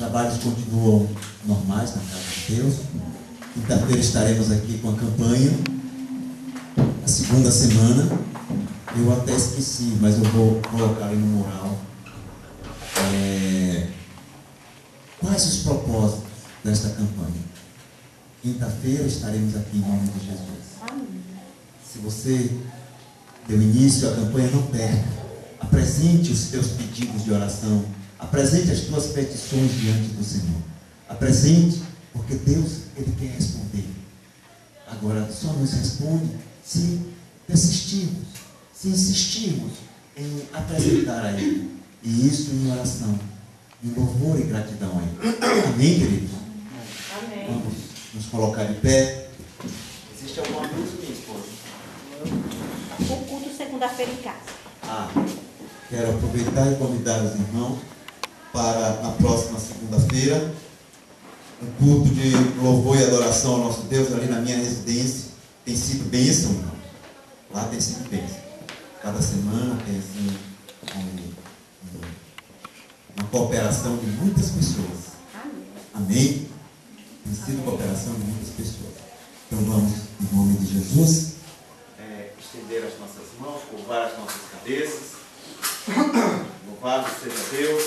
trabalhos continuam normais na casa de Deus. Quinta-feira estaremos aqui com a campanha, a segunda semana. Eu até esqueci, mas eu vou colocar aí no mural. Quais os propósitos desta campanha? Quinta-feira estaremos aqui em nome de Jesus. Se você deu início à campanha, não perca. Apresente os teus pedidos de oração. Apresente as tuas petições diante do Senhor. Apresente, porque Deus, Ele quer responder. Agora, só nos responde se persistirmos, se insistirmos em apresentar a Ele. E isso em oração, em louvor e gratidão a Ele. Amém, queridos? Amém. Vamos nos colocar de pé. Existe alguma coisa, minha esposa? O culto segunda-feira em casa. Quero aproveitar e convidar os irmãos para na próxima segunda-feira um culto de louvor e adoração ao nosso Deus ali na minha residência. Tem sido bênção, irmão. Lá tem sido bênção. Cada semana tem assim uma cooperação de muitas pessoas. Amém? Tem sido cooperação de muitas pessoas. Então vamos, em nome de Jesus, estender as nossas mãos, curvar as nossas cabeças. Louvado seja Deus.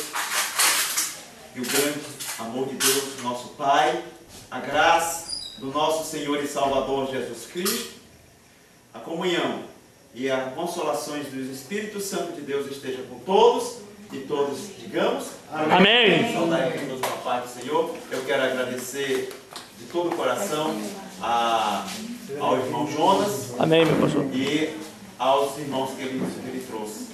E o grande amor de Deus, nosso Pai, a graça do nosso Senhor e Salvador Jesus Cristo, a comunhão e as consolações do Espírito Santo de Deus esteja com todos e todos digamos amém. Saudar aqui todos com a paz do Senhor. Eu quero agradecer de todo o coração ao irmão Jonas, amém, meu pastor, e aos irmãos que ele trouxe.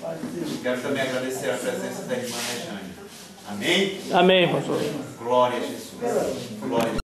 Quero também agradecer a presença da irmã Rejane. Amém? Amém, pastor. Glória a Jesus. Glória a Jesus.